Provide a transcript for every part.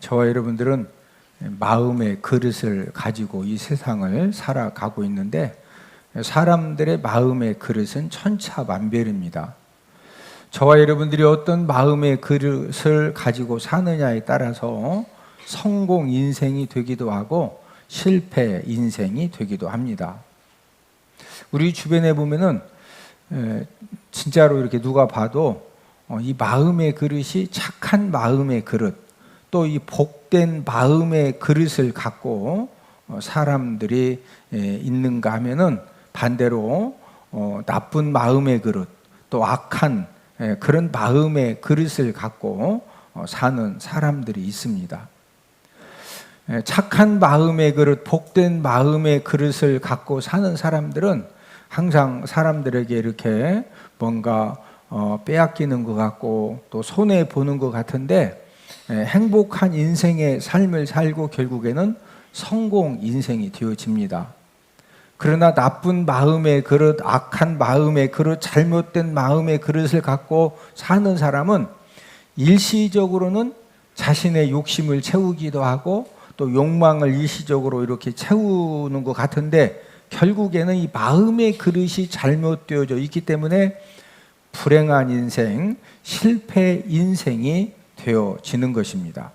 저와 여러분들은 마음의 그릇을 가지고 이 세상을 살아가고 있는데 사람들의 마음의 그릇은 천차만별입니다. 저와 여러분들이 어떤 마음의 그릇을 가지고 사느냐에 따라서 성공 인생이 되기도 하고 실패 인생이 되기도 합니다. 우리 주변에 보면은 진짜로 이렇게 누가 봐도 이 마음의 그릇이 착한 마음의 그릇, 또 이 복된 마음의 그릇을 갖고 사람들이 있는가 하면은 반대로 나쁜 마음의 그릇, 또 악한 그런 마음의 그릇을 갖고 사는 사람들이 있습니다. 착한 마음의 그릇, 복된 마음의 그릇을 갖고 사는 사람들은 항상 사람들에게 이렇게 뭔가 빼앗기는 것 같고 또 손해 보는 것 같은데 행복한 인생의 삶을 살고 결국에는 성공 인생이 되어집니다. 그러나 나쁜 마음의 그릇, 악한 마음의 그릇, 잘못된 마음의 그릇을 갖고 사는 사람은 일시적으로는 자신의 욕심을 채우기도 하고 또 욕망을 일시적으로 이렇게 채우는 것 같은데 결국에는 이 마음의 그릇이 잘못되어져 있기 때문에 불행한 인생, 실패 인생이 되어지는 것입니다.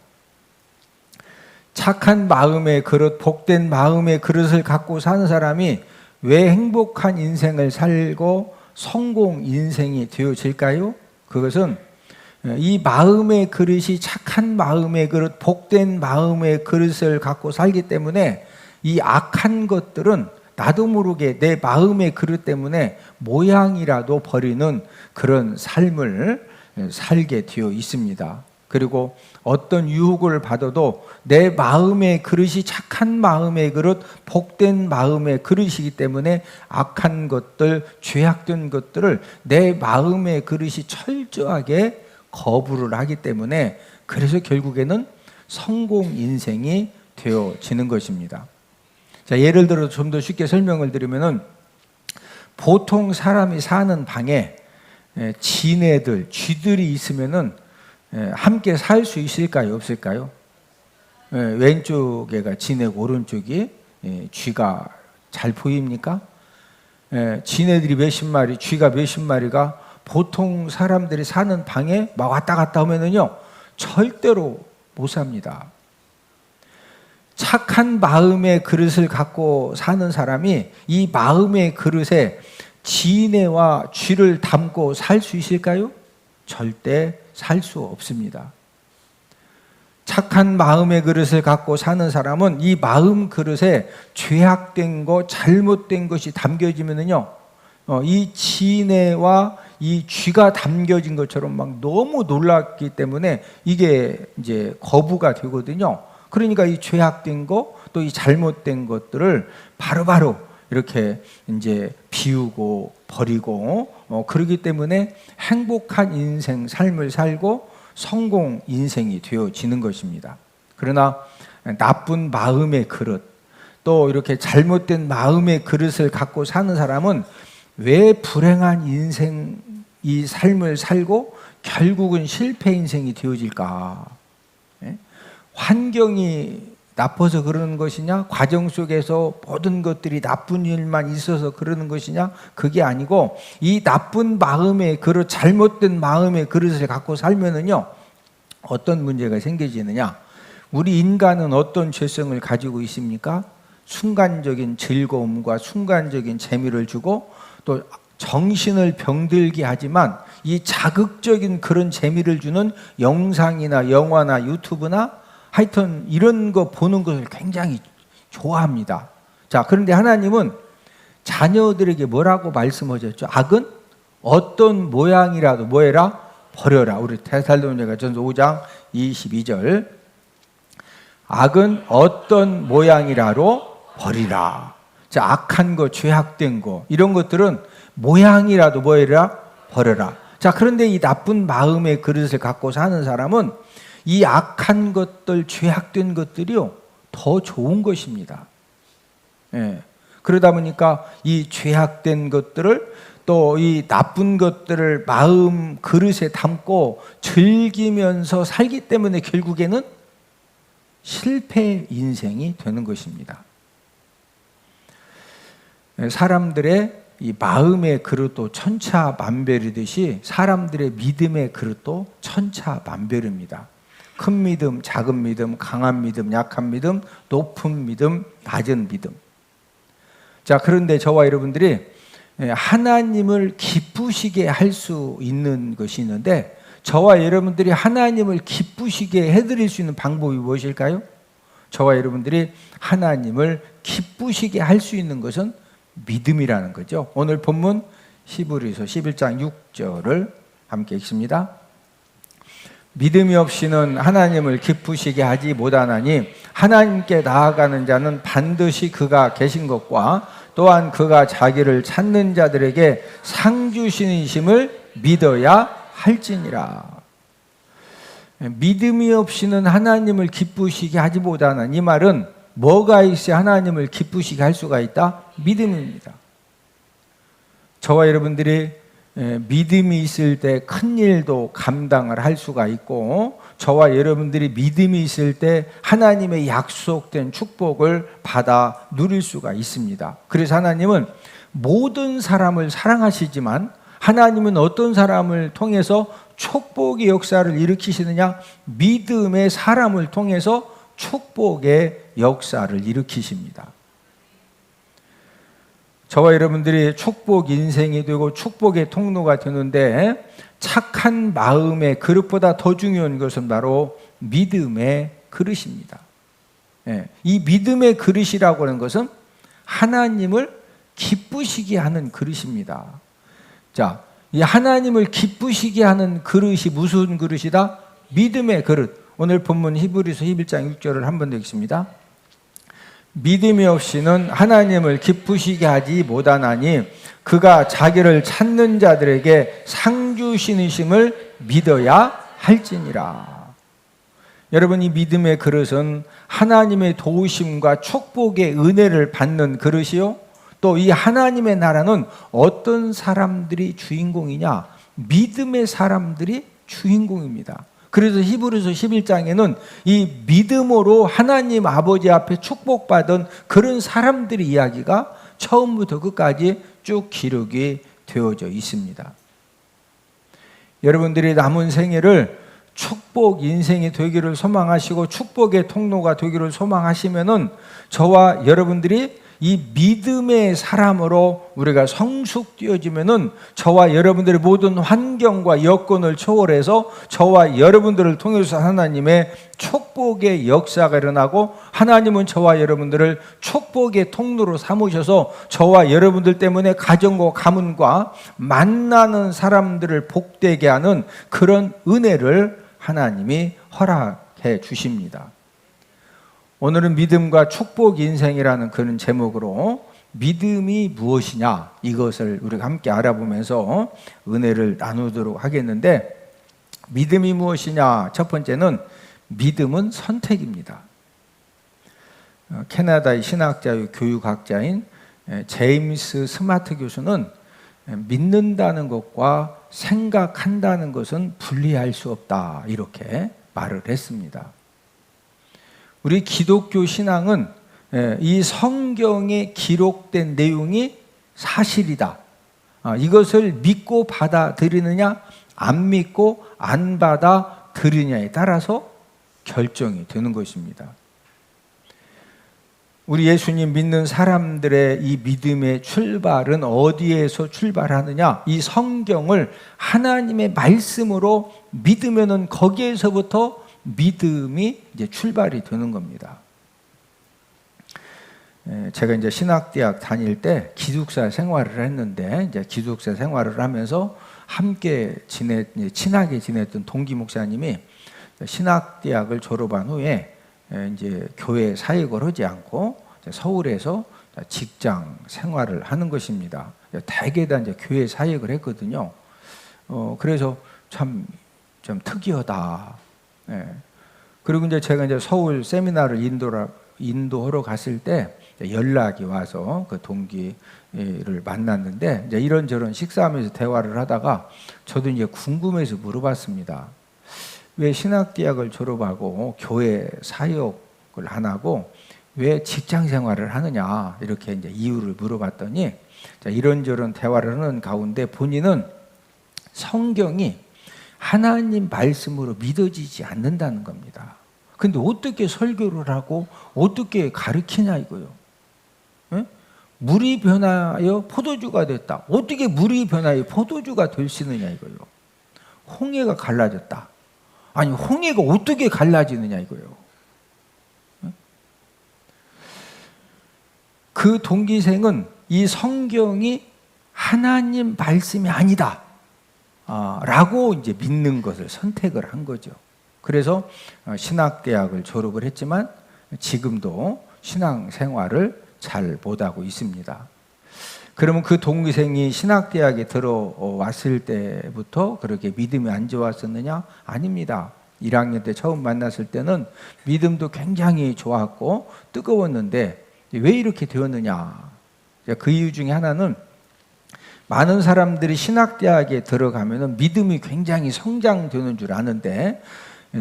착한 마음의 그릇, 복된 마음의 그릇을 갖고 사는 사람이 왜 행복한 인생을 살고 성공 인생이 되어질까요? 그것은 이 마음의 그릇이 착한 마음의 그릇, 복된 마음의 그릇을 갖고 살기 때문에 이 악한 것들은 나도 모르게 내 마음의 그릇 때문에 모양이라도 버리는 그런 삶을 살게 되어 있습니다. 그리고 어떤 유혹을 받아도 내 마음의 그릇이 착한 마음의 그릇, 복된 마음의 그릇이기 때문에 악한 것들, 죄악된 것들을 내 마음의 그릇이 철저하게 거부를 하기 때문에 그래서 결국에는 성공 인생이 되어지는 것입니다. 자, 예를 들어 좀 더 쉽게 설명을 드리면은 보통 사람이 사는 방에 지네들, 쥐들이 있으면은 함께 살 수 있을까요? 없을까요? 왼쪽에가 지네고 오른쪽이 쥐가 잘 보입니까? 지네들이 몇십 마리, 쥐가 몇십 마리가 보통 사람들이 사는 방에 막 왔다 갔다 하면은요 절대로 못 삽니다. 착한 마음의 그릇을 갖고 사는 사람이 이 마음의 그릇에 지네와 쥐를 담고 살 수 있을까요? 절대 살 수 없습니다. 착한 마음의 그릇을 갖고 사는 사람은 이 마음 그릇에 죄악된 것, 잘못된 것이 담겨지면은요, 이 지네와 이 쥐가 담겨진 것처럼 막 너무 놀랐기 때문에 이게 이제 거부가 되거든요. 그러니까 이 죄악된 것, 또 이 잘못된 것들을 바로바로 이렇게 이제 비우고 버리고 그러기 때문에 행복한 인생 삶을 살고 성공 인생이 되어지는 것입니다. 그러나 나쁜 마음의 그릇, 또 이렇게 잘못된 마음의 그릇을 갖고 사는 사람은 왜 불행한 인생 이 삶을 살고 결국은 실패 인생이 되어질까? 환경이 나빠서 그러는 것이냐? 과정 속에서 모든 것들이 나쁜 일만 있어서 그러는 것이냐? 그게 아니고 이 나쁜 마음의 그릇, 잘못된 마음의 그릇을 갖고 살면은요 어떤 문제가 생겨지느냐? 우리 인간은 어떤 죄성을 가지고 있습니까? 순간적인 즐거움과 순간적인 재미를 주고 또 정신을 병들게 하지만 이 자극적인 그런 재미를 주는 영상이나 영화나 유튜브나 하여튼 이런 거 보는 것을 굉장히 좋아합니다. 자, 그런데 하나님은 자녀들에게 뭐라고 말씀하셨죠? 악은 어떤 모양이라도 뭐해라? 버려라. 우리 데살로니가전서 5장 22절. 악은 어떤 모양이라도 버리라. 자, 악한 거, 죄악된 거 이런 것들은 모양이라도 뭐해라? 버려라. 자, 그런데 이 나쁜 마음의 그릇을 갖고 사는 사람은 이 악한 것들, 죄악된 것들이요 더 좋은 것입니다. 그러다 보니까 이 죄악된 것들을 또 이 나쁜 것들을 마음 그릇에 담고 즐기면서 살기 때문에 결국에는 실패 인생이 되는 것입니다. 사람들의 이 마음의 그릇도 천차만별이듯이 사람들의 믿음의 그릇도 천차만별입니다. 큰 믿음, 작은 믿음, 강한 믿음, 약한 믿음, 높은 믿음, 낮은 믿음. 자, 그런데 저와 여러분들이 하나님을 기쁘시게 할 수 있는 것이 있는데, 저와 여러분들이 하나님을 기쁘시게 해드릴 수 있는 방법이 무엇일까요? 저와 여러분들이 하나님을 기쁘시게 할 수 있는 것은 믿음이라는 거죠. 오늘 본문 히브리서 11장 6절을 함께 읽습니다. 믿음이 없이는 하나님을 기쁘시게 하지 못하나니 하나님께 나아가는 자는 반드시 그가 계신 것과 또한 그가 자기를 찾는 자들에게 상 주시심을 믿어야 할지니라. 믿음이 없이는 하나님을 기쁘시게 하지 못하는, 이 말은 뭐가 있어야 하나님을 기쁘시게 할 수가 있다? 믿음입니다. 저와 여러분들이 믿음이 있을 때 큰 일도 감당을 할 수가 있고, 저와 여러분들이 믿음이 있을 때 하나님의 약속된 축복을 받아 누릴 수가 있습니다. 그래서 하나님은 모든 사람을 사랑하시지만 하나님은 어떤 사람을 통해서 축복의 역사를 일으키시느냐? 믿음의 사람을 통해서 축복의 역사를 일으키십니다. 저와 여러분들이 축복 인생이 되고 축복의 통로가 되는데, 착한 마음의 그릇보다 더 중요한 것은 바로 믿음의 그릇입니다. 이 믿음의 그릇이라고 하는 것은 하나님을 기쁘시게 하는 그릇입니다. 자, 이 하나님을 기쁘시게 하는 그릇이 무슨 그릇이다? 믿음의 그릇. 오늘 본문 히브리서 11장 6절을 한 번 더 읽습니다. 믿음이 없이는 하나님을 기쁘시게 하지 못하나니 그가 자기를 찾는 자들에게 상 주시심을 믿어야 할지니라. 여러분, 이 믿음의 그릇은 하나님의 도우심과 축복의 은혜를 받는 그릇이요, 또 이 하나님의 나라는 어떤 사람들이 주인공이냐? 믿음의 사람들이 주인공입니다. 그래서 히브리서 11장에는 이 믿음으로 하나님 아버지 앞에 축복받은 그런 사람들의 이야기가 처음부터 끝까지 쭉 기록이 되어져 있습니다. 여러분들이 남은 생애를 축복 인생이 되기를 소망하시고 축복의 통로가 되기를 소망하시면은, 저와 여러분들이 이 믿음의 사람으로 우리가 성숙되어지면은 저와 여러분들의 모든 환경과 여건을 초월해서 저와 여러분들을 통해서 하나님의 축복의 역사가 일어나고, 하나님은 저와 여러분들을 축복의 통로로 삼으셔서 저와 여러분들 때문에 가정과 가문과 만나는 사람들을 복되게 하는 그런 은혜를 하나님이 허락해 주십니다. 오늘은 믿음과 축복 인생이라는 그런 제목으로 믿음이 무엇이냐, 이것을 우리가 함께 알아보면서 은혜를 나누도록 하겠는데, 믿음이 무엇이냐? 첫 번째는 믿음은 선택입니다. 캐나다의 신학자요 교육학자인 제임스 스마트 교수는 믿는다는 것과 생각한다는 것은 분리할 수 없다, 이렇게 말을 했습니다. 우리 기독교 신앙은 이 성경에 기록된 내용이 사실이다, 이것을 믿고 받아들이느냐 안 믿고 안 받아들이느냐에 따라서 결정이 되는 것입니다. 우리 예수님 믿는 사람들의 이 믿음의 출발은 어디에서 출발하느냐? 이 성경을 하나님의 말씀으로 믿으면은 거기에서부터 믿음이 이제 출발이 되는 겁니다. 제가 이제 신학대학 다닐 때 기숙사 생활을 했는데, 이제 기숙사 생활을 하면서 함께 친하게 지냈던 동기 목사님이 신학대학을 졸업한 후에 이제 교회 사역을 하지 않고 서울에서 직장 생활을 하는 것입니다. 대개 다 이제 교회 사역을 했거든요. 그래서 참 좀 특이하다. 그리고 이제 제가 이제 서울 세미나를 인도하러 갔을 때 연락이 와서 그 동기를 만났는데, 이제 이런저런 식사하면서 대화를 하다가 저도 이제 궁금해서 물어봤습니다. 왜 신학대학을 졸업하고 교회 사역 걸 안 하고 왜 직장 생활을 하느냐 이렇게 이제 이유를 물어봤더니 자, 이런저런 대화를 하는 가운데 본인은 성경이 하나님 말씀으로 믿어지지 않는다는 겁니다. 근데 어떻게 설교를 하고 어떻게 가르치냐 이거요. 예? 물이 변하여 포도주가 됐다. 어떻게 물이 변하여 포도주가 될 수 있느냐 이거요. 홍해가 갈라졌다. 아니 홍해가 어떻게 갈라지느냐 이거요. 그 동기생은 이 성경이 하나님 말씀이 아니다 라고 이제 믿는 것을 선택을 한 거죠. 그래서 신학대학을 졸업을 했지만 지금도 신앙생활을 잘 못하고 있습니다. 그러면 그 동기생이 신학대학에 들어왔을 때부터 그렇게 믿음이 안 좋았었느냐? 아닙니다. 1학년 때 처음 만났을 때는 믿음도 굉장히 좋았고 뜨거웠는데 왜 이렇게 되었느냐? 그 이유 중에 하나는 많은 사람들이 신학대학에 들어가면 믿음이 굉장히 성장되는 줄 아는데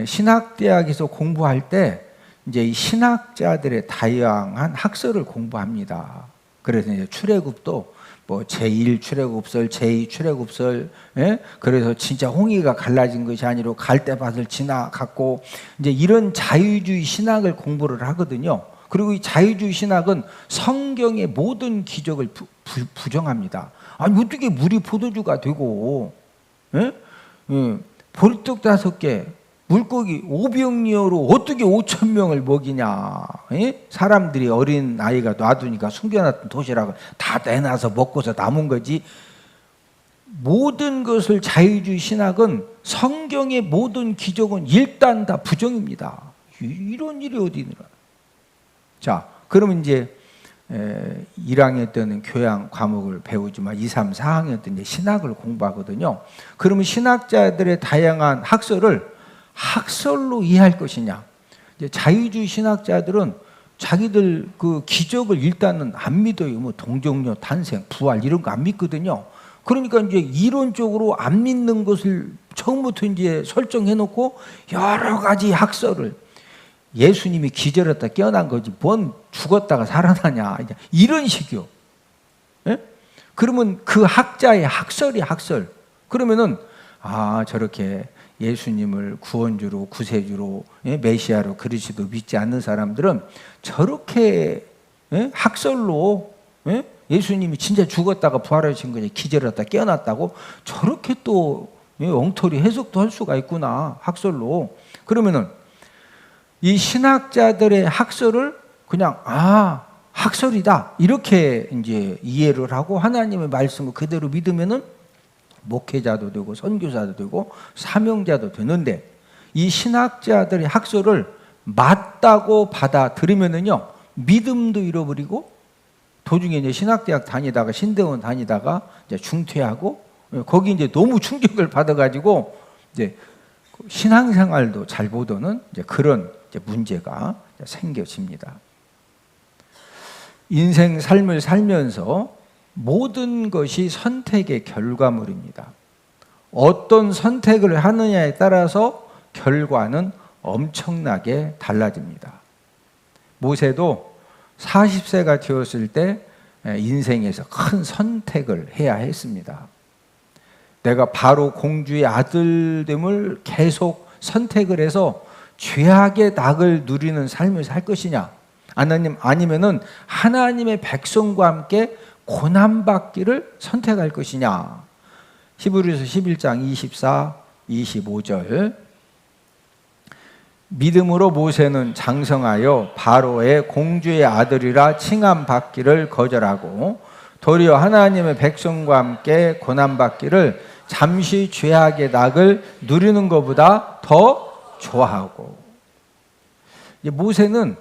신학대학에서 공부할 때 이제 이 신학자들의 다양한 학설을 공부합니다. 그래서 이제 출애굽도 뭐 제1 출애굽설, 제2 출애굽설, 예? 그래서 진짜 홍해가 갈라진 것이 아니라 갈대밭을 지나갔고 이제 이런 자유주의 신학을 공부를 하거든요. 그리고 이 자유주의 신학은 성경의 모든 기적을 부정합니다. 아니 어떻게 물이 포도주가 되고, 예? 예. 보리떡 5개, 물고기 500리어로 어떻게 5,000명을 먹이냐? 예? 사람들이 어린 아이가 놔두니까 숨겨놨던 도시락을 다 내놔서 먹고서 남은 거지. 모든 것을 자유주의 신학은 성경의 모든 기적은 일단 다 부정입니다. 이런 일이 어디 있느냐? 자, 그러면 이제 1학년 때는 교양 과목을 배우지만 2, 3, 4학년 때 이제 신학을 공부하거든요. 그러면 신학자들의 다양한 학설을 학설로 이해할 것이냐? 이제 자유주의 신학자들은 자기들 그 기적을 일단은 안 믿어요. 뭐 동정녀, 탄생, 부활 이런 거 안 믿거든요. 그러니까 이제 이론적으로 안 믿는 것을 처음부터 이제 설정해 놓고 여러 가지 학설을 예수님이 기절했다 깨어난 거지 뭔 죽었다가 살아나냐 이런 식이요. 예? 그러면 그 학자의 학설이 학설. 그러면은 저렇게 예수님을 구원주로 구세주로 메시아로 그리스도 믿지 않는 사람들은 저렇게 학설로 예수님이 진짜 죽었다가 부활하신 거지 기절했다 깨어났다고 저렇게 또 엉터리 해석도 할 수가 있구나 학설로. 그러면은 이 신학자들의 학설을 그냥 학설이다 이렇게 이제 이해를 하고 하나님의 말씀을 그대로 믿으면은 목회자도 되고 선교사도 되고 사명자도 되는데 이 신학자들의 학설을 맞다고 받아들이면은요 믿음도 잃어버리고 도중에 이제 신학대학 다니다가 신대원 다니다가 이제 중퇴하고 거기 이제 너무 충격을 받아가지고 이제 신앙생활도 잘 못하는 이제 그런 이제 문제가 생겨집니다. 인생 삶을 살면서 모든 것이 선택의 결과물입니다. 어떤 선택을 하느냐에 따라서 결과는 엄청나게 달라집니다. 모세도 40세가 되었을 때 인생에서 큰 선택을 해야 했습니다. 내가 바로 공주의 아들됨을 계속 선택을 해서 죄악의 낙을 누리는 삶을 살 것이냐, 아니면은 하나님의 백성과 함께 고난받기를 선택할 것이냐. 히브리서 11장 24, 25절. 믿음으로 모세는 장성하여 바로의 공주의 아들이라 칭함받기를 거절하고 도리어 하나님의 백성과 함께 고난받기를 잠시 죄악의 낙을 누리는 것보다 더 좋아하고. 모세는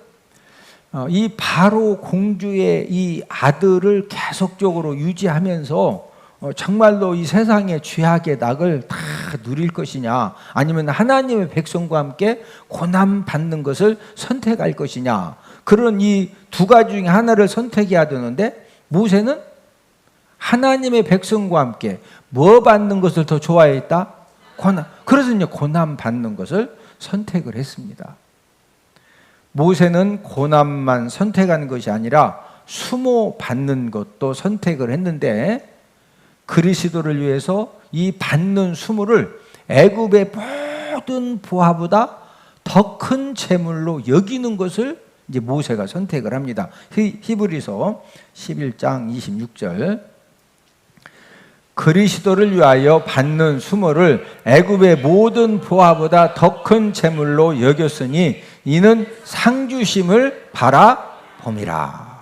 이 바로 공주의 이 아들을 계속적으로 유지하면서 정말로 이 세상의 죄악의 낙을 다 누릴 것이냐, 아니면 하나님의 백성과 함께 고난받는 것을 선택할 것이냐, 그런 이 두 가지 중에 하나를 선택해야 되는데 모세는 하나님의 백성과 함께 뭐 받는 것을 더 좋아했다? 고난. 그래서 이제 고난받는 것을 선택을 했습니다. 모세는 고난만 선택한 것이 아니라 수모 받는 것도 선택을 했는데 그리스도를 위해서 이 받는 수모를 애굽의 모든 부하보다 더 큰 재물로 여기는 것을 이제 모세가 선택을 합니다. 히브리서 11장 26절. 그리스도를 위하여 받는 수모를 애굽의 모든 부하보다 더 큰 재물로 여겼으니 이는 상주심을 바라봄이라.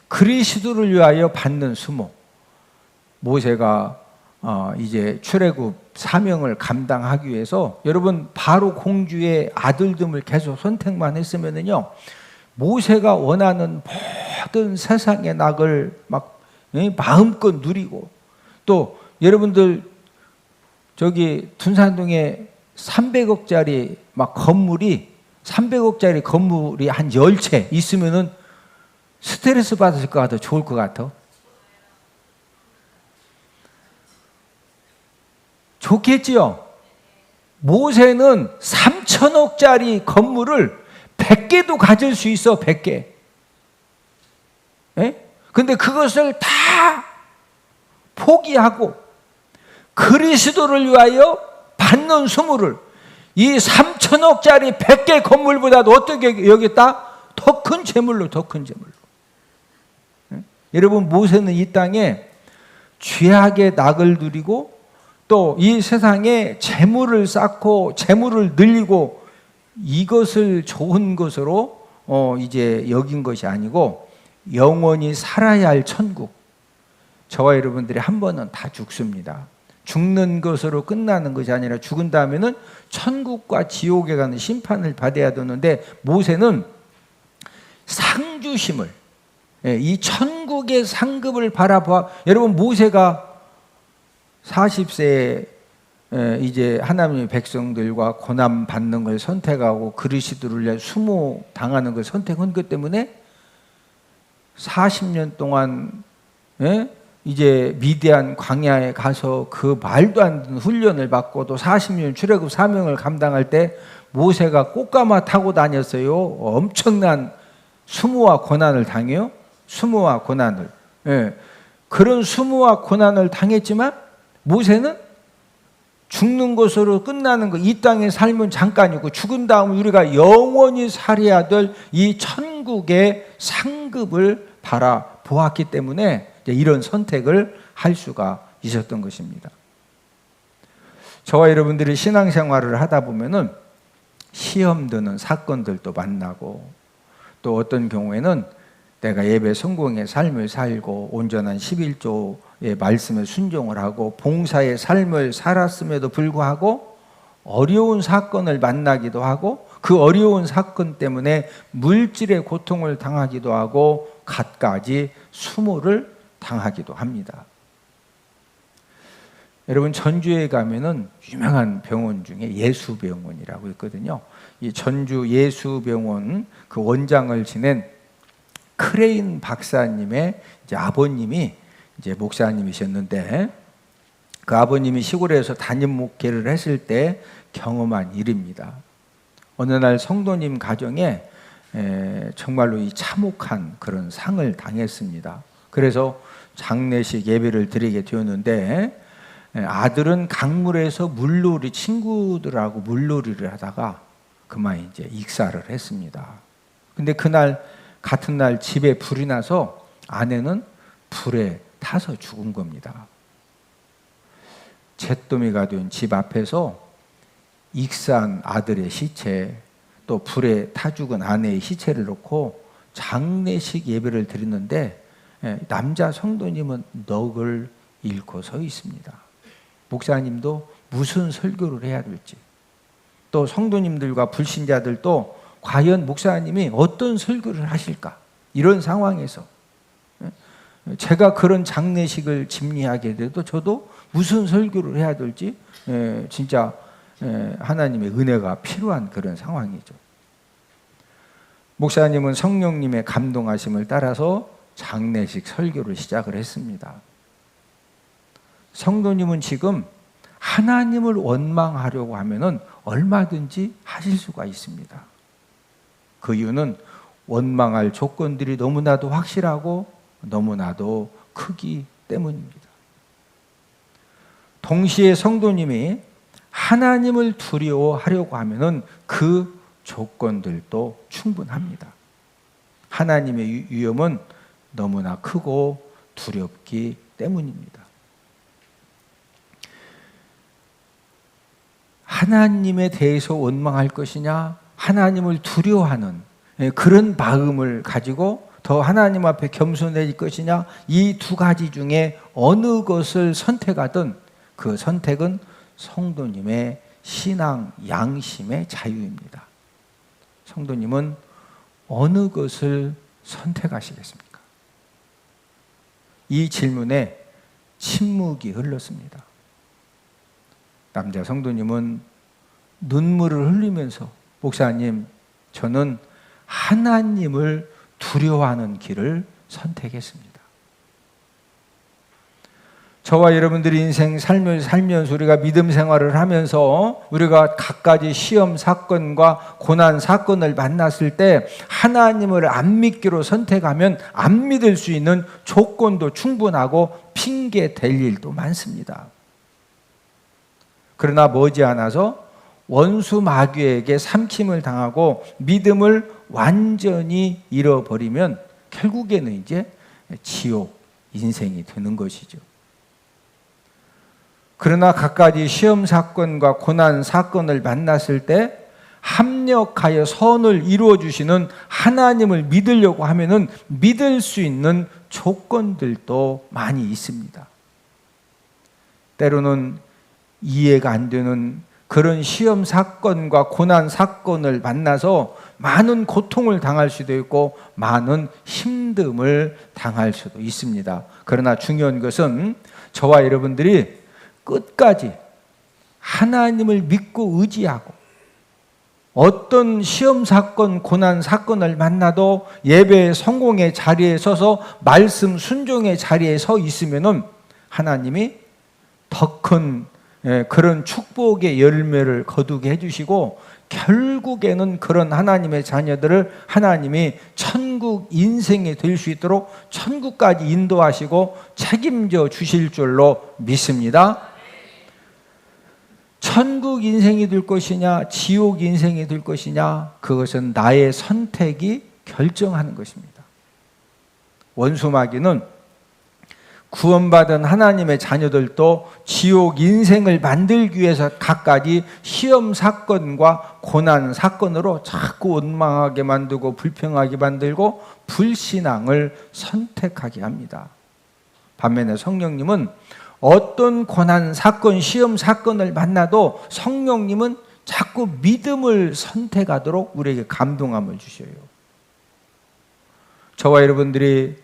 그리스도를 위하여 받는 수모. 모세가 이제 출애굽 사명을 감당하기 위해서 여러분 바로 공주의 아들됨을 계속 선택만 했으면은요 모세가 원하는 모든 세상의 낙을 막 마음껏 누리고 또 여러분들 저기 둔산동에 300억짜리 막 건물이 300억짜리 건물이 한 10채 있으면은 스트레스 받을 것 같아 좋을 것 같아. 좋겠지요. 모세는 3천억짜리 건물을 100개도 가질 수 있어. 100개. 예? 근데 그것을 다 포기하고 그리스도를 위하여 받는 수모를 이 3천억짜리 100개 건물보다도 어떻게 여겼다? 더 큰 재물로, 더 큰 재물로. 예? 여러분 모세는 이 땅에 죄악의 낙을 누리고 또 이 세상에 재물을 쌓고 재물을 늘리고 이것을 좋은 것으로 이제 여긴 것이 아니고 영원히 살아야 할 천국. 저와 여러분들이 한 번은 다 죽습니다. 죽는 것으로 끝나는 것이 아니라 죽은 다음에는 천국과 지옥에 가는 심판을 받아야 되는데 모세는 상주심을 이 천국의 상급을 바라봐. 여러분 모세가 40세에 이제 하나님의 백성들과 고난 받는 걸 선택하고 그리스도를 위해 수모 당하는 걸 선택한 것 때문에 40년 동안 이제 미디안 광야에 가서 그 말도 안 되는 훈련을 받고 또 40년 출애굽 사명을 감당할 때 모세가 꽃가마 타고 다녔어요. 엄청난 수모와 고난을 당해요. 수모와 고난을. 그런 수모와 고난을 당했지만 모세는 죽는 것으로 끝나는 거, 이 땅의 삶은 잠깐이고 죽은 다음 우리가 영원히 살아야 될 이 천국의 상급을 바라보았기 때문에 이런 선택을 할 수가 있었던 것입니다. 저와 여러분들이 신앙생활을 하다 보면은 시험 드는 사건들도 만나고 또 어떤 경우에는 내가 예배 성공의 삶을 살고 온전한 11조의 말씀에 순종을 하고 봉사의 삶을 살았음에도 불구하고 어려운 사건을 만나기도 하고 그 어려운 사건 때문에 물질의 고통을 당하기도 하고 갖가지 수모를 당하기도 합니다. 여러분 전주에 가면은 유명한 병원 중에 예수병원이라고 있거든요. 이 전주 예수병원 그 원장을 지낸 크레인 박사님의 이제 아버님이 이제 목사님이셨는데 그 아버님이 시골에서 담임 목회를 했을 때 경험한 일입니다. 어느 날 성도님 가정에 정말로 이 참혹한 그런 상을 당했습니다. 그래서 장례식 예배를 드리게 되었는데 아들은 강물에서 물놀이 친구들하고 물놀이를 하다가 그만 이제 익사를 했습니다. 근데 그날 같은 날 집에 불이 나서 아내는 불에 타서 죽은 겁니다. 잿더미가 된 집 앞에서 익사한 아들의 시체 또 불에 타 죽은 아내의 시체를 놓고 장례식 예배를 드리는데 남자 성도님은 넋을 잃고 서 있습니다. 목사님도 무슨 설교를 해야 될지 또 성도님들과 불신자들도 과연 목사님이 어떤 설교를 하실까? 이런 상황에서 제가 그런 장례식을 집리하게 돼도 저도 무슨 설교를 해야 될지 진짜 하나님의 은혜가 필요한 그런 상황이죠. 목사님은 성령님의 감동하심을 따라서 장례식 설교를 시작을 했습니다. 성도님은 지금 하나님을 원망하려고 하면은 얼마든지 하실 수가 있습니다. 그 이유는 원망할 조건들이 너무나도 확실하고 너무나도 크기 때문입니다. 동시에 성도님이 하나님을 두려워하려고 하면은 그 조건들도 충분합니다. 하나님의 위엄은 너무나 크고 두렵기 때문입니다. 하나님에 대해서 원망할 것이냐, 하나님을 두려워하는 그런 마음을 가지고 더 하나님 앞에 겸손해질 것이냐, 이 두 가지 중에 어느 것을 선택하든 그 선택은 성도님의 신앙 양심의 자유입니다. 성도님은 어느 것을 선택하시겠습니까? 이 질문에 침묵이 흘렀습니다. 남자 성도님은 눈물을 흘리면서 목사님, 저는 하나님을 두려워하는 길을 선택했습니다. 저와 여러분들이 인생 살면서 우리가 믿음 생활을 하면서 우리가 갖가지 시험 사건과 고난 사건을 만났을 때 하나님을 안 믿기로 선택하면 안 믿을 수 있는 조건도 충분하고 핑계 댈 일도 많습니다. 그러나 머지않아서 원수 마귀에게 삼킴을 당하고 믿음을 완전히 잃어버리면 결국에는 이제 지옥 인생이 되는 것이죠. 그러나 갖가지 시험 사건과 고난 사건을 만났을 때 합력하여 선을 이루어 주시는 하나님을 믿으려고 하면은 믿을 수 있는 조건들도 많이 있습니다. 때로는 이해가 안 되는 그런 시험 사건과 고난 사건을 만나서 많은 고통을 당할 수도 있고 많은 힘듦을 당할 수도 있습니다. 그러나 중요한 것은 저와 여러분들이 끝까지 하나님을 믿고 의지하고 어떤 시험 사건, 고난 사건을 만나도 예배 성공의 자리에 서서 말씀 순종의 자리에 서 있으면은 하나님이 더 큰 그런 축복의 열매를 거두게 해주시고 결국에는 그런 하나님의 자녀들을 하나님이 천국 인생이 될 수 있도록 천국까지 인도하시고 책임져 주실 줄로 믿습니다. 천국 인생이 될 것이냐 지옥 인생이 될 것이냐, 그것은 나의 선택이 결정하는 것입니다. 원수 마귀는 구원받은 하나님의 자녀들도 지옥 인생을 만들기 위해서 갖가지 시험 사건과 고난 사건으로 자꾸 원망하게 만들고 불평하게 만들고 불신앙을 선택하게 합니다. 반면에 성령님은 어떤 고난 사건, 시험 사건을 만나도 성령님은 자꾸 믿음을 선택하도록 우리에게 감동함을 주셔요. 저와 여러분들이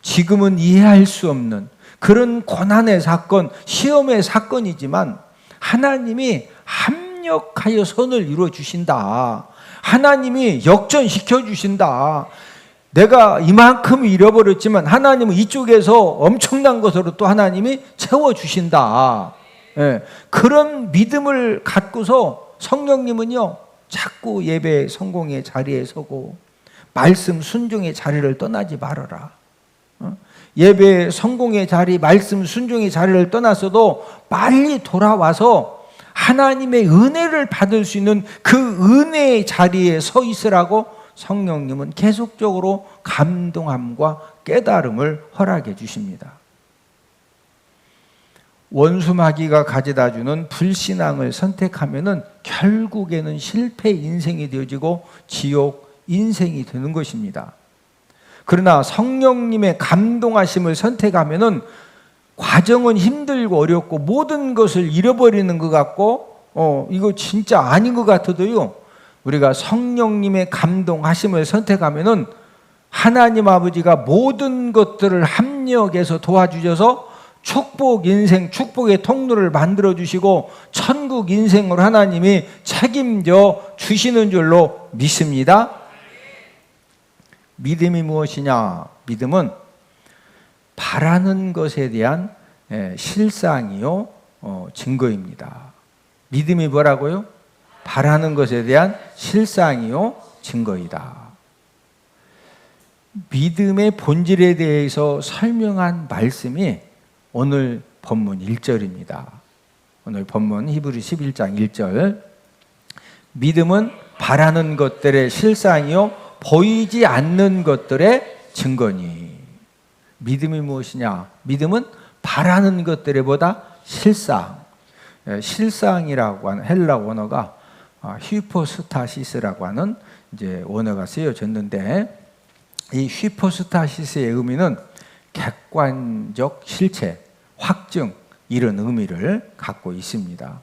지금은 이해할 수 없는 그런 고난의 사건, 시험의 사건이지만 하나님이 합력하여 선을 이루어 주신다. 하나님이 역전시켜 주신다. 내가 이만큼 잃어버렸지만 하나님은 이쪽에서 엄청난 것으로 또 하나님이 채워주신다. 그런 믿음을 갖고서 성령님은요 자꾸 예배 성공의 자리에 서고 말씀 순종의 자리를 떠나지 말아라. 예배 성공의 자리, 말씀 순종의 자리를 떠났어도 빨리 돌아와서 하나님의 은혜를 받을 수 있는 그 은혜의 자리에 서 있으라고 성령님은 계속적으로 감동함과 깨달음을 허락해 주십니다. 원수 마귀가 가져다 주는 불신앙을 선택하면은 결국에는 실패 인생이 되어지고 지옥 인생이 되는 것입니다. 그러나 성령님의 감동하심을 선택하면은 과정은 힘들고 어렵고 모든 것을 잃어버리는 것 같고 이거 진짜 아닌 것 같아도요, 우리가 성령님의 감동하심을 선택하면은 하나님 아버지가 모든 것들을 합력해서 도와주셔서 축복 인생, 축복의 통로를 만들어 주시고 천국 인생을 하나님이 책임져 주시는 줄로 믿습니다. 믿음이 무엇이냐? 믿음은 바라는 것에 대한 실상이요 증거입니다. 믿음이 뭐라고요? 바라는 것에 대한 실상이요 증거이다. 믿음의 본질에 대해서 설명한 말씀이 오늘 본문 1절입니다. 오늘 본문 히브리 11장 1절. 믿음은 바라는 것들의 실상이요 보이지 않는 것들의 증거니. 믿음이 무엇이냐? 믿음은 바라는 것들의 보다 실상. 실상이라고 하는 헬라 원어가 히포스타시스라고 하는 이제 원어가 쓰여졌는데, 이 히포스타시스의 의미는 객관적 실체, 확증, 이런 의미를 갖고 있습니다.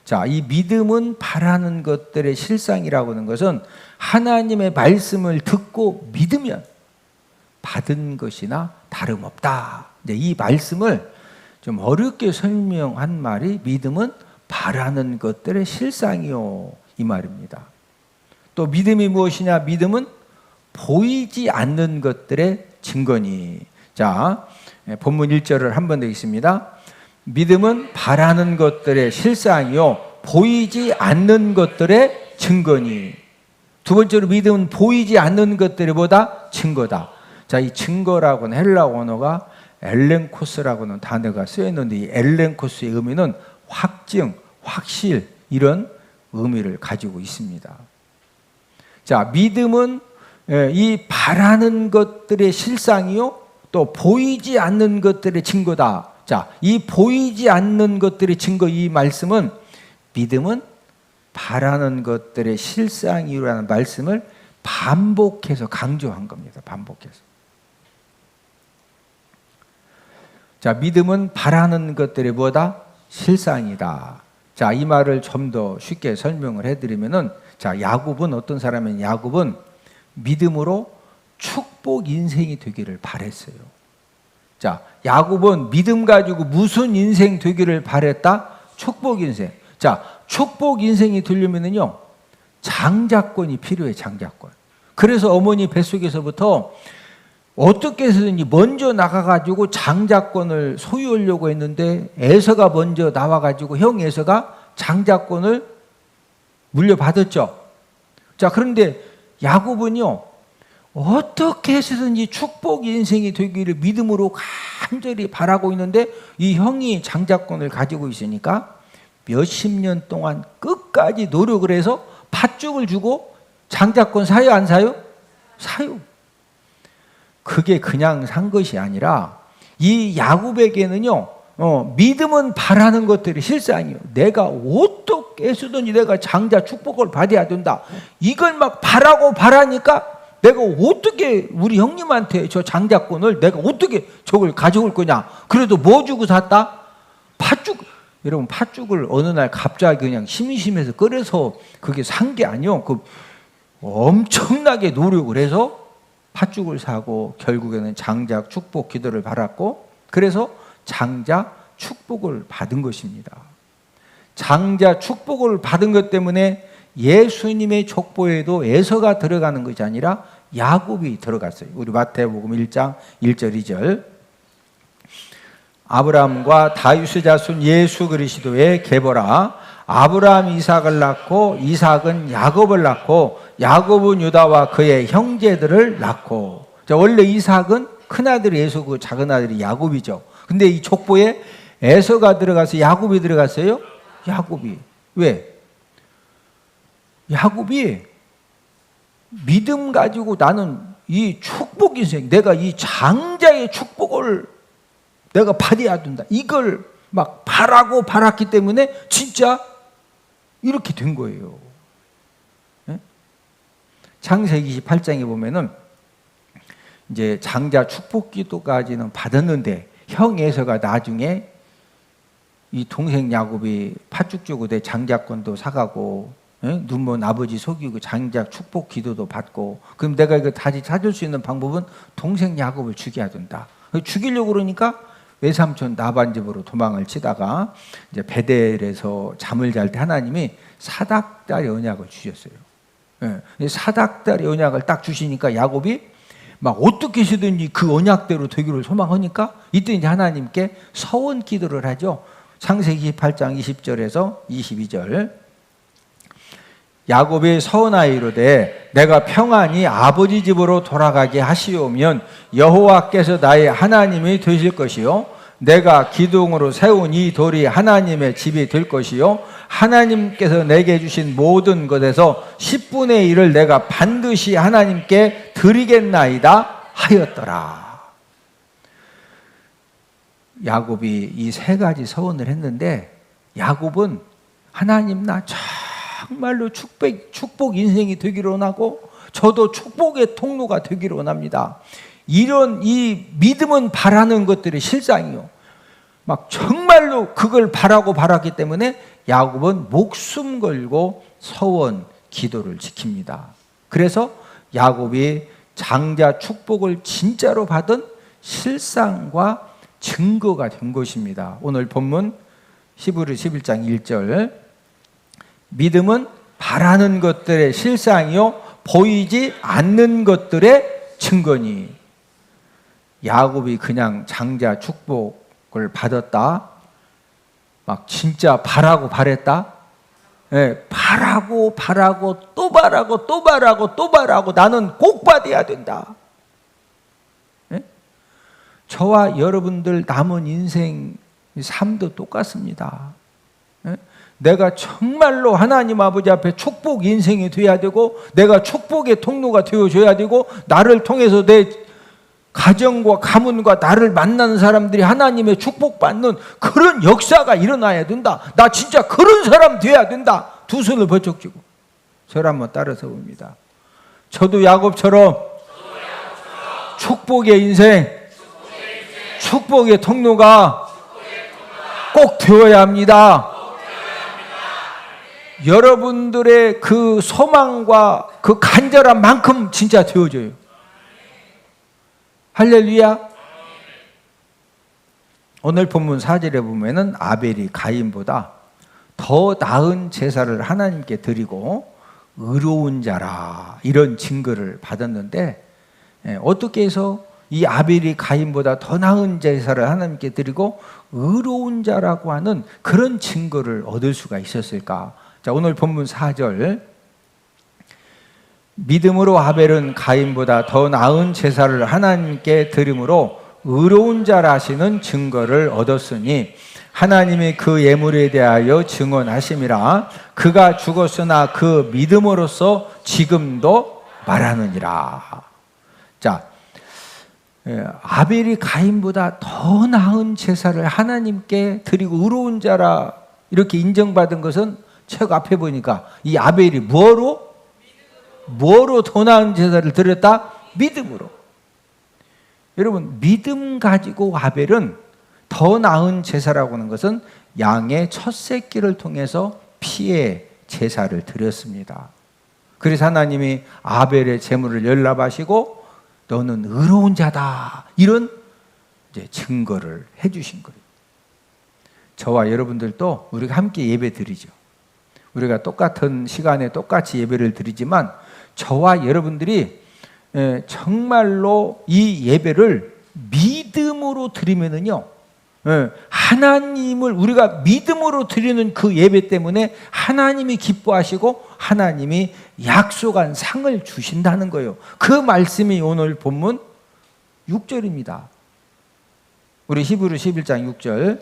자, 이 믿음은 바라는 것들의 실상이라고 하는 것은 하나님의 말씀을 듣고 믿으면 받은 것이나 다름없다. 이 말씀을 좀 어렵게 설명한 말이 믿음은 바라는 것들의 실상이요, 이 말입니다. 또 믿음이 무엇이냐? 믿음은 보이지 않는 것들의 증거니. 자, 본문 1절을 한 번 더 읽습니다. 믿음은 바라는 것들의 실상이요 보이지 않는 것들의 증거니. 두 번째로 믿음은 보이지 않는 것들이 보다 증거다. 자, 이 증거라고 하는 헬라 원어가 엘렌코스라고 하는 단어가 쓰여있는데, 이 엘렌코스의 의미는 확증, 확실, 이런 의미를 가지고 있습니다. 자, 믿음은 이 바라는 것들의 실상이요 또 보이지 않는 것들의 증거다. 자, 이 보이지 않는 것들의 증거, 이 말씀은 믿음은 바라는 것들의 실상이라는 말씀을 반복해서 강조한 겁니다. 반복해서. 자, 믿음은 바라는 것들이 뭐다? 실상이다. 자, 이 말을 좀 더 쉽게 설명을 해드리면은, 자, 야곱은 어떤 사람이냐? 야곱은 믿음으로 축복 인생이 되기를 바랬어요. 자, 야곱은 믿음 가지고 무슨 인생 되기를 바랬다? 축복 인생. 자, 축복 인생이 되려면은요, 장자권이 필요해, 장자권. 그래서 어머니 뱃속에서부터 어떻게 해서든지 먼저 나가가지고 장자권을 소유하려고 했는데, 에서가 먼저 나와가지고 형 에서가 장자권을 물려받았죠. 자, 그런데 야곱은요, 어떻게 해서든지 축복 인생이 되기를 믿음으로 간절히 바라고 있는데, 이 형이 장자권을 가지고 있으니까 몇십 년 동안 끝까지 노력을 해서 팥죽을 주고 장자권 사요, 안 사요? 사요. 그게 그냥 산 것이 아니라 이 야곱에게는요, 믿음은 바라는 것들이 실상이에요. 내가 어떻게 해서든지 내가 장자 축복을 받아야 된다. 이걸 막 바라니까 내가 어떻게 우리 형님한테 저 장자권을 내가 어떻게 저걸 가져올 거냐. 그래도 뭐 주고 샀다? 팥죽. 여러분, 팥죽을 어느 날 갑자기 그냥 심심해서 끓여서 그게 산 게 아니요. 그 엄청나게 노력을 해서 팥죽을 사고 결국에는 장자 축복 기도를 받았고, 그래서 장자 축복을 받은 것입니다. 장자 축복을 받은 것 때문에 예수님의 족보에도 에서가 들어가는 것이 아니라 야곱이 들어갔어요. 우리 마태복음 1장 1절 2절. 아브라함과 다윗의 자손 예수 그리스도의 계보라. 아브라함 이삭을 낳고 이삭은 야곱을 낳고 야곱은 유다와 그의 형제들을 낳고. 자, 원래 이삭은 큰아들이 에서고 작은아들이 야곱이죠. 근데 이 족보에 에서가 들어가서 야곱이 들어갔어요. 야곱이. 왜? 야곱이 믿음 가지고 나는 이 축복 인생, 내가 이 장자의 축복을 내가 받아야 된다. 이걸 막 바라고 바랐기 때문에 진짜 이렇게 된 거예요. 창세기 28장에 보면은 이제 장자 축복 기도까지는 받았는데 형 에서가 나중에 이 동생 야곱이 팥죽 주고 내 장자권도 사가고 눈먼 아버지 속이고 장자 축복 기도도 받고, 그럼 내가 이거 다시 찾을 수 있는 방법은 동생 야곱을 죽여야 된다. 죽이려고 그러니까 외삼촌 나반 집으로 도망을 치다가 이제 베델에서 잠을 잘 때 하나님이 사닥다리 언약을 주셨어요. 사닥다리 언약을 딱 주시니까 야곱이 막 어떻게 해서든지 그 언약대로 되기를 소망하니까 이때 이제 하나님께 서원 기도를 하죠. 창세기 8장 20절에서 22절. 야곱이 서원하여 이르되 내가 평안히 아버지 집으로 돌아가게 하시오면 여호와께서 나의 하나님이 되실 것이요 내가 기둥으로 세운 이 돌이 하나님의 집이 될 것이요 하나님께서 내게 주신 모든 것에서 10분의 1을 내가 반드시 하나님께 드리겠나이다 하였더라. 야곱이 이 세 가지 서원을 했는데 야곱은 하나님 나 정말로 축복 인생이 되기로 원하고 저도 축복의 통로가 되기로 원합니다. 이런 이 믿음은 바라는 것들이 실상이요. 막 정말로 그걸 바랐기 때문에 야곱은 목숨 걸고 서원 기도를 지킵니다. 그래서 야곱이 장자 축복을 진짜로 받은 실상과 증거가 된 것입니다. 오늘 본문 히브리 11장 1절 믿음은 바라는 것들의 실상이요 보이지 않는 것들의 증거니. 야곱이 그냥 장자 축복을 받았다 막 진짜 바랬다? 네, 바라고 또 바라고 나는 꼭 받아야 된다. 네? 저와 여러분들 남은 인생 삶도 똑같습니다. 네? 내가 정말로 하나님 아버지 앞에 축복 인생이 돼야 되고 내가 축복의 통로가 되어줘야 되고 나를 통해서 내 가정과 가문과 나를 만나는 사람들이 하나님의 축복받는 그런 역사가 일어나야 된다. 나 진짜 그런 사람 돼야 된다. 두 손을 번쩍 쥐고 저를 한번 따라서 봅니다. 저도 야곱처럼 축복의 인생, 축복의 통로가 꼭 되어야 합니다. 여러분들의 그 소망과 그 간절한 만큼 진짜 되어져요. 할렐루야. 오늘 본문 4절에 보면은 아벨이 가인보다 더 나은 제사를 하나님께 드리고 의로운 자라 이런 증거를 받았는데 어떻게 해서 이 아벨이 가인보다 더 나은 제사를 하나님께 드리고 의로운 자라고 하는 그런 증거를 얻을 수가 있었을까? 자, 오늘 본문 4절 믿음으로 아벨은 가인보다 더 나은 제사를 하나님께 드림으로 의로운 자라 하시는 증거를 얻었으니 하나님이 그 예물에 대하여 증언하심이라. 그가 죽었으나 그 믿음으로써 지금도 말하느니라. 자, 아벨이 가인보다 더 나은 제사를 하나님께 드리고 의로운 자라 이렇게 인정받은 것은 책 앞에 보니까 이 아벨이 뭐로 더 나은 제사를 드렸다? 믿음으로. 여러분, 믿음 가지고 아벨은 더 나은 제사라고 하는 것은 양의 첫 새끼를 통해서 피의 제사를 드렸습니다. 그래서 하나님이 아벨의 제물을 연락하시고 너는 의로운 자다 이런 이제 증거를 해주신 거예요. 저와 여러분들도 우리가 함께 예배 드리죠. 우리가 똑같은 시간에 똑같이 예배를 드리지만 저와 여러분들이 정말로 이 예배를 믿음으로 드리면은요, 하나님을 우리가 믿음으로 드리는 그 예배 때문에 하나님이 기뻐하시고 하나님이 약속한 상을 주신다는 거예요. 그 말씀이 오늘 본문 6절입니다. 우리 히브리 11장 6절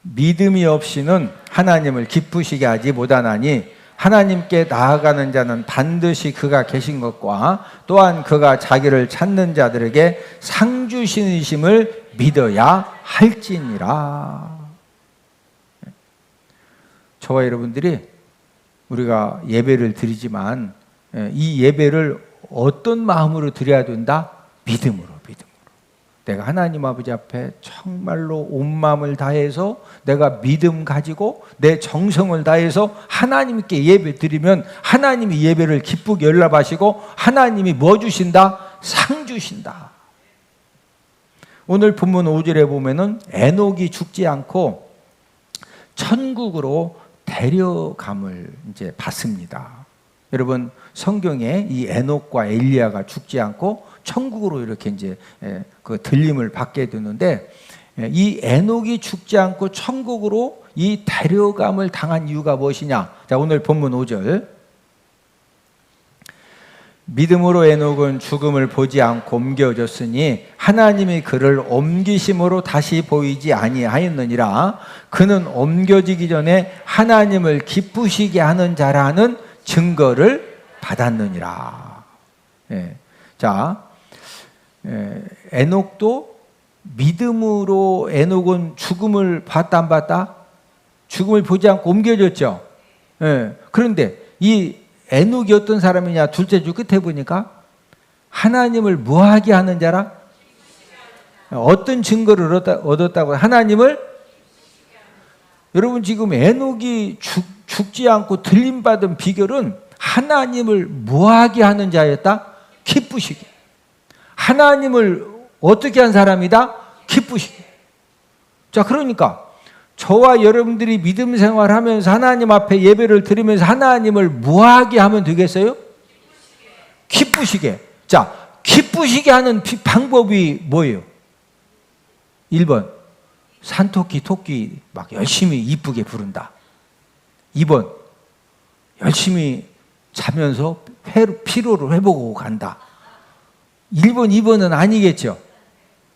믿음이 없이는 하나님을 기쁘시게 하지 못하나니 하나님께 나아가는 자는 반드시 그가 계신 것과 또한 그가 자기를 찾는 자들에게 상 주시심을 믿어야 할지니라. 저와 여러분들이 우리가 예배를 드리지만 이 예배를 어떤 마음으로 드려야 된다? 믿음으로. 내가 하나님 아버지 앞에 정말로 온 마음을 다해서 내가 믿음 가지고 내 정성을 다해서 하나님께 예배 드리면 하나님이 예배를 기쁘게 연락하시고 하나님이 뭐 주신다? 상 주신다. 오늘 본문 5절에 보면은 에녹이 죽지 않고 천국으로 데려감을 이제 받습니다. 여러분, 성경에 이 에녹과 엘리야가 죽지 않고 천국으로 이렇게 이제 그 들림을 받게 되는데 이 에녹이 죽지 않고 천국으로 이 데려감을 당한 이유가 무엇이냐? 자, 오늘 본문 5절 믿음으로 에녹은 죽음을 보지 않고 옮겨졌으니 하나님이 그를 옮기심으로 다시 보이지 아니하였느니라. 그는 옮겨지기 전에 하나님을 기쁘시게 하는 자라는 증거를 받았느니라. 예. 자, 에녹도 믿음으로 에녹은 죽음을 봤다 안 봤다? 죽음을 보지 않고 옮겨졌죠. 예. 그런데 이 에녹이 어떤 사람이냐? 둘째 주 끝에 보니까 하나님을 무하게 하는 자라. 어떤 증거를 얻었다고? 하나님을. 여러분 지금 에녹이 죽지 않고 들림받은 비결은 하나님을 무하게 하는 자였다. 기쁘시게. 하나님을 어떻게 한 사람이다? 기쁘시게. 자, 그러니까 저와 여러분들이 믿음 생활하면서 하나님 앞에 예배를 드리면서 하나님을 무하게 하면 되겠어요? 기쁘시게. 자, 기쁘시게 하는 방법이 뭐예요? 1번, 산토끼, 토끼 막 열심히 이쁘게 부른다. 2번, 열심히 자면서 피로를 회복하고 간다. 1번, 2번은 아니겠죠?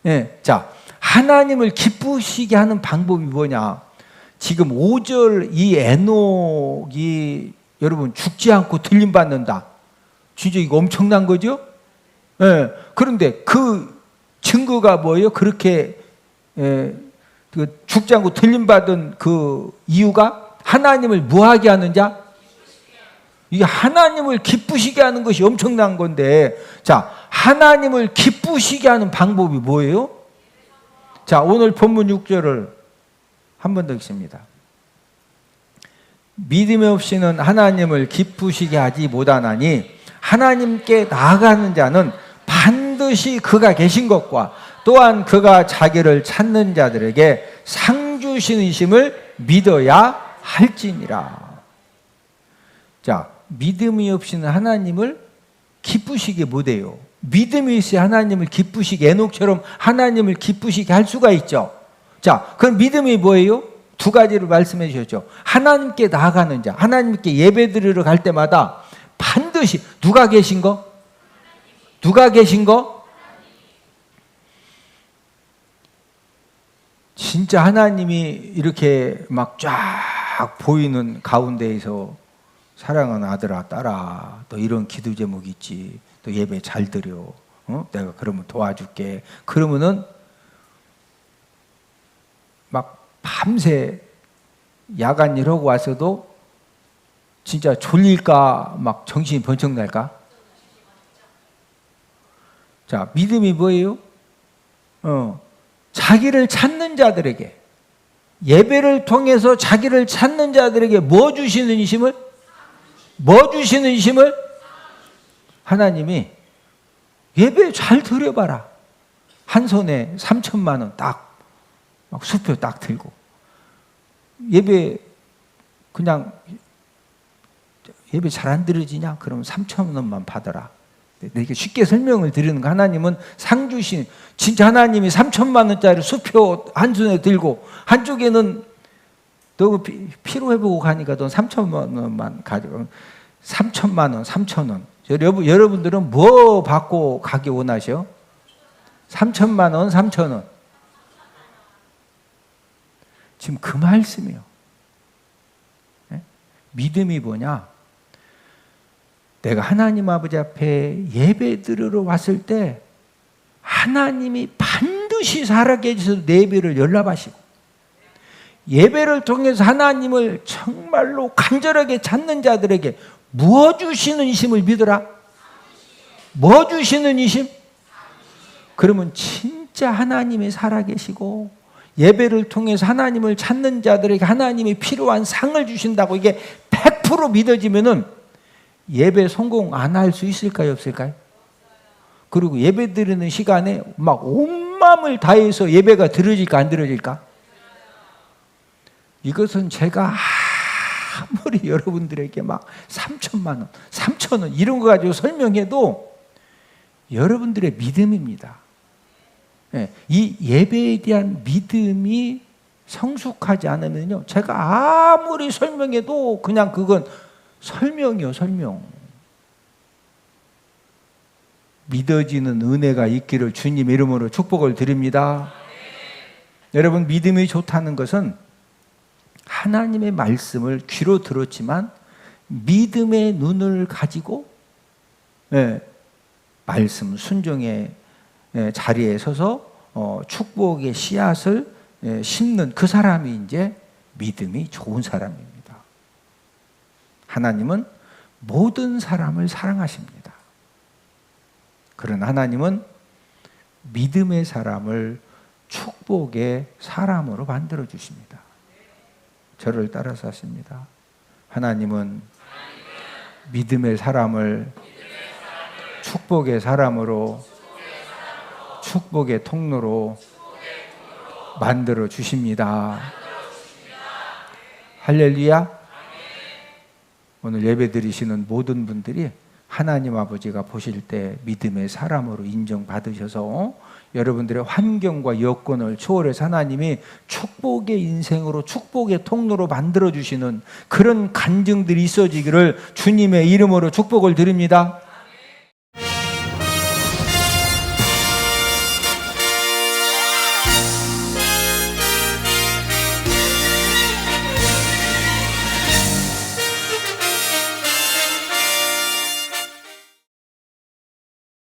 예. 자, 하나님을 기쁘시게 하는 방법이 뭐냐? 지금 5절 이 에녹이 여러분 죽지 않고 들림받는다. 진짜 이거 엄청난 거죠? 예. 그런데 그 증거가 뭐예요? 그렇게 죽지 않고 들림받은 그 이유가 하나님을 무하게 하는 자? 이게 하나님을 기쁘시게 하는 것이 엄청난 건데, 자, 하나님을 기쁘시게 하는 방법이 뭐예요? 자, 오늘 본문 6절을 한 번 더 읽습니다. 믿음 없이는 하나님을 기쁘시게 하지 못하나니 하나님께 나아가는 자는 반드시 그가 계신 것과 또한 그가 자기를 찾는 자들에게 상 주시는심을 믿어야 할지니라. 자, 믿음이 없이는 하나님을 기쁘시게 못해요. 믿음이 있어야 하나님을 기쁘시게, 에녹처럼 하나님을 기쁘시게 할 수가 있죠. 자, 그럼 믿음이 뭐예요? 두 가지를 말씀해 주셨죠. 하나님께 나아가는 자, 하나님께 예배 드리러 갈 때마다 반드시 누가 계신 거? 누가 계신 거? 진짜 하나님이 이렇게 막 쫙 보이는 가운데에서 사랑하는 아들아, 딸아, 너 이런 기도 제목이 있지. 또 예배 잘 드려. 내가 그러면 도와줄게. 그러면은 막 밤새 야간 일하고 와서도 진짜 졸릴까 막 정신이 번쩍 날까? 자, 믿음이 뭐예요? 자기를 찾는 자들에게, 예배를 통해서 자기를 찾는 자들에게 뭐 주시는 이심을? 뭐 주시는 이심을? 하나님이 예배 잘 드려봐라. 한 손에 3천만 원 딱, 막 수표 딱 들고. 예배 그냥 예배 잘 안 드려지냐? 그럼 3천 원만 받아라. 이렇게 쉽게 설명을 드리는 거. 하나님은 상 주신, 진짜 하나님이 3천만 원짜리 수표 한 손에 들고 한쪽에는 너 피로 회복 가니까 넌 3천만 원만 가지고 3천만 원, 3천 원. 여러분들은 뭐 받고 가기 원하셔? 3천만 원, 3천 원. 지금 그 말씀이에요. 네? 믿음이 뭐냐? 내가 하나님 아버지 앞에 예배 드리러 왔을 때 하나님이 반드시 살아계셔서 내 예배를 연락하시고, 예배를 통해서 하나님을 정말로 간절하게 찾는 자들에게 뭐 주시는 이심을 믿어라. 뭐 주시는 이심? 그러면 진짜 하나님이 살아계시고 예배를 통해서 하나님을 찾는 자들에게 하나님이 필요한 상을 주신다고 이게 100% 믿어지면은 예배 성공 안 할 수 있을까요? 없을까요? 그리고 예배 드리는 시간에 막 온 마음을 다해서 예배가 드려질까 안 드려질까? 이것은 제가 아무리 여러분들에게 막 3천만 원, 3천 원 이런 거 가지고 설명해도 여러분들의 믿음입니다. 이 예배에 대한 믿음이 성숙하지 않으면요, 제가 아무리 설명해도 그냥 그건 설명이요, 설명. 믿어지는 은혜가 있기를 주님 이름으로 축복을 드립니다. 여러분, 믿음이 좋다는 것은 하나님의 말씀을 귀로 들었지만 믿음의 눈을 가지고 말씀 순종의 자리에 서서 축복의 씨앗을 심는 그 사람이 이제 믿음이 좋은 사람입니다. 하나님은 모든 사람을 사랑하십니다. 그러나 하나님은 믿음의 사람을 축복의 사람으로 만들어 주십니다. 저를 따라서 하십니다. 하나님은 믿음의 사람을 축복의 사람으로, 축복의 통로로 만들어 주십니다. 할렐루야. 오늘 예배 드리시는 모든 분들이 하나님 아버지가 보실 때 믿음의 사람으로 인정받으셔서 여러분들의 환경과 여건을 초월해서 하나님이 축복의 인생으로, 축복의 통로로 만들어주시는 그런 간증들이 있어지기를 주님의 이름으로 축복을 드립니다.